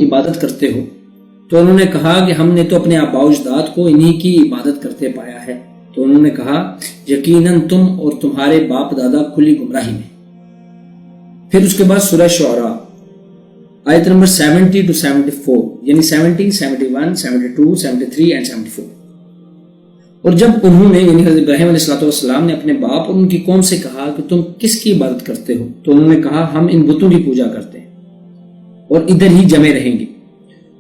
عبادت کرتے ہو؟ تو انہوں نے کہا کہ ہم نے تو اپنے آباء و اجداد کو انہی کی عبادت کرتے پایا ہے۔ تو انہوں نے کہا یقیناً تم اور تمہارے باپ دادا کھلی گمراہی میں۔ پھر اس کے بعد سورہ شعراء آیت نمبر 70 to 74، یعنی 70، 71، 72، 73 and 74۔ اور جب انہوں نے یعنی حضرت ابراہیم علیہ السلام نے اپنے باپ اور ان کی قوم سے کہا کہ تم کس کی عبادت کرتے ہو، تو انہوں نے کہا ہم ان بتوں کی پوجا کرتے ہیں اور ادھر ہی جمے رہیں گے۔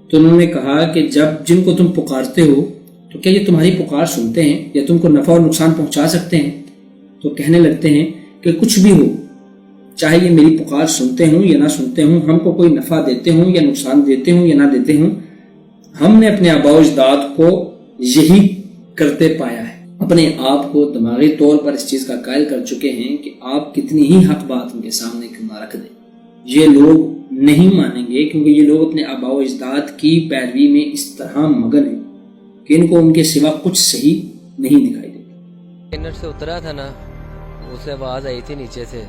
تو انہوں نے کہا کہ جن کو تم پکارتے ہو تو کیا یہ تمہاری پکار سنتے ہیں یا تم کو نفع اور نقصان پہنچا سکتے ہیں؟ تو کہنے لگتے ہیں کہ کچھ بھی ہو، چاہے یہ میری پکار سنتے ہوں یا نہ سنتے ہوں، ہم کو کوئی نفع دیتے ہوں یا نقصان دیتے ہوں یا نہ دیتے ہوں، ہم نے اپنے آباء و اجداد کو یہی کرتے پایا ہے۔ اپنے آپ کو دماغی طور پر اس چیز کا قائل کر چکے ہیں کہ آپ کتنی ہی حق بات ان کے سامنے کیوں نہ رکھ دیں، یہ لوگ نہیں مانیں گے، کیونکہ یہ لوگ اپنے آباء و اجداد کی پیروی میں اس طرح مگن ہیں کہ ان کو ان کے سوا کچھ صحیح نہیں دکھائی دیتا۔ انر سے اترا تھا نا، اسے آواز آئی تھی نیچے سے،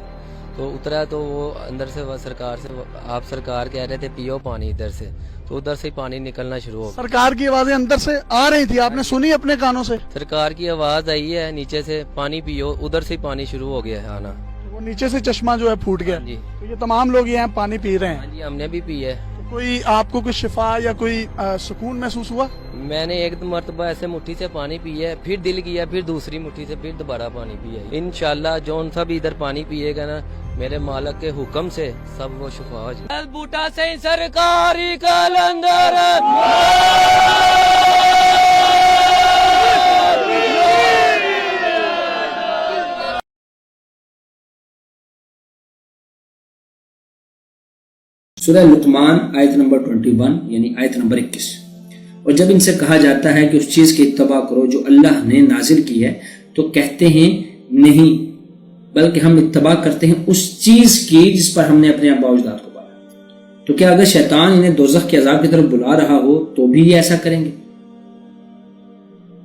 تو اترا تو وہ اندر سے سرکار سے آپ سرکار کہہ رہے تھے پیو پانی ادھر سے، تو ادھر سے پانی نکلنا شروع ہو گیا۔ سرکار کی آوازیں اندر سے آ رہی تھی، آپ نے سنی اپنے کانوں سے؟ سرکار کی آواز آئی ہے نیچے سے پانی پیو، ادھر سے پانی شروع ہو گیا ہے آنا، وہ نیچے سے چشمہ جو ہے پھوٹ گیا۔ جی تو یہ تمام لوگ یہاں پانی پی رہے ہیں؟ جی ہم نے بھی پی ہے۔ تو کوئی آپ کو کوئی شفا یا کوئی سکون محسوس ہوا؟ میں نے ایک مرتبہ ایسے مٹھی سے پانی پیا ہے، پھر دل کیا، پھر دوسری مٹھی سے پھر دوبارہ پانی پیا ہے۔ انشاءاللہ جون سا بھی ادھر پانی پیے گا نا، میرے مالک کے حکم سے سب وہ شفا ہو جائے۔ بوٹا سے سرکاری کلندر سورہ لقمان آیت نمبر 21 یعنی آیت نمبر 21۔ اور جب ان سے کہا جاتا ہے کہ اس چیز کی اتباع کرو جو اللہ نے نازل کی ہے، تو کہتے ہیں نہیں، بلکہ ہم اتباع کرتے ہیں اس چیز کی جس پر ہم نے اپنے آباء و اجداد کو پایا۔ تو کیا اگر شیطان انہیں دوزخ کے عذاب کی طرف بلا رہا ہو تو بھی یہ ایسا کریں گے؟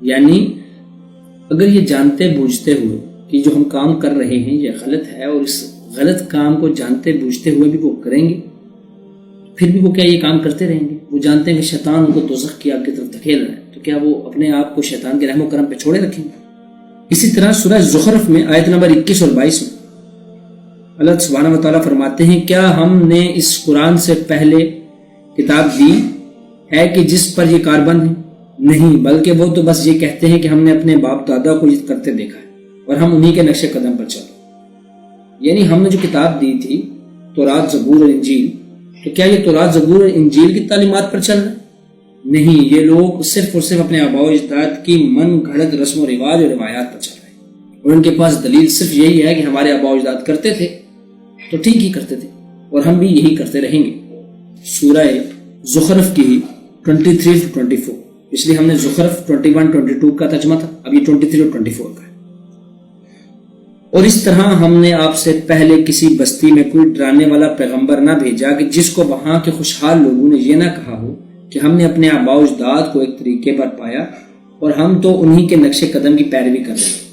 یعنی اگر یہ جانتے بوجھتے ہوئے کہ جو ہم کام کر رہے ہیں یہ غلط ہے، اور اس غلط کام کو جانتے بوجھتے ہوئے بھی وہ کریں گے، پھر بھی وہ کیا یہ کام کرتے رہیں گے؟ وہ جانتے ہیں کہ شیطان ان کو دوزخ کی آگ کی طرف دھکیل رہا ہے، تو کیا وہ اپنے آپ کو شیطان کے رحم و کرم پہ چھوڑے رکھیں گے؟ اسی طرح سورہ زخرف میں آیت نمبر 21 اور 22 میں اللہ سبحانہ و تعالیٰ فرماتے ہیں کیا ہم نے اس قرآن سے پہلے کتاب دی ہے کہ جس پر یہ کاربند ہے؟ نہیں، بلکہ وہ تو بس یہ کہتے ہیں کہ ہم نے اپنے باپ دادا کو یہ کرتے دیکھا ہے اور ہم انہی کے نقش قدم پر چلے۔ یعنی ہم نے جو کتاب دی تھی تورات، زبور اور انجیل، تو کیا یہ تورات، زبور اور انجیل کی تعلیمات پر چل رہے ہیں؟ نہیں، یہ لوگ صرف اور صرف اپنے آباء و اجداد کی من گھڑت رسم و رواج اور روایات پر چل رہے ہیں، اور ان کے پاس دلیل صرف یہی ہے کہ ہمارے آباء و اجداد کرتے تھے تو ٹھیک ہی کرتے تھے اور ہم بھی یہی کرتے رہیں گے۔ سورہ زخرف کی 23 to 24، اس لیے ہم نے زخرف 21 22 کا ترجمہ تھا، اب یہ 23 اور 24 کا ہے۔ اور اس طرح ہم نے آپ سے پہلے کسی بستی میں کوئی ڈرانے والا پیغمبر نہ بھیجا کہ جس کو وہاں کے خوشحال لوگوں نے یہ نہ کہا ہو کہ ہم نے اپنے آباء و اجداد کو ایک طریقے پر پایا اور ہم تو انہی کے نقش قدم کی پیروی کر رہے ہیں۔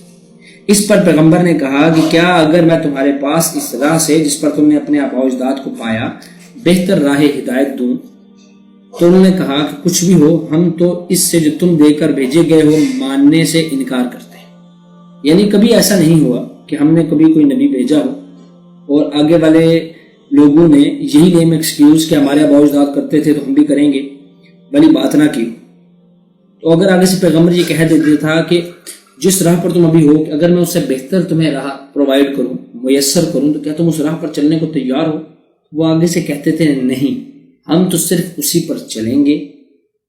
اس پر پیغمبر نے کہا کہ کیا اگر میں تمہارے پاس اس راہ سے جس پر تم نے اپنے آباء و اجداد کو پایا بہتر راہ ہدایت دوں؟ تو انہوں نے کہا کہ کچھ بھی ہو، ہم تو اس سے جو تم دے کر بھیجے گئے ہو ماننے سے انکار کرتے ہیں۔ یعنی کبھی ایسا نہیں ہوا کہ ہم نے کبھی کوئی نبی بھیجا ہو اور آگے والے لوگوں نے یہی لیم ایکسکیوز کہ ہمارے آباء و اجداد کرتے تھے تو ہم بھی کریں گے والی بات نہ کی۔ تو اگر آگے سے پیغمبر یہ کہہ دیتا تھا کہ جس راہ پر تم ابھی ہو، اگر میں اس سے بہتر تمہیں راہ پرووائڈ کروں، میسر کروں، تو کیا تم اس راہ پر چلنے کو تیار ہو؟ وہ آگے سے کہتے تھے نہیں، ہم تو صرف اسی پر چلیں گے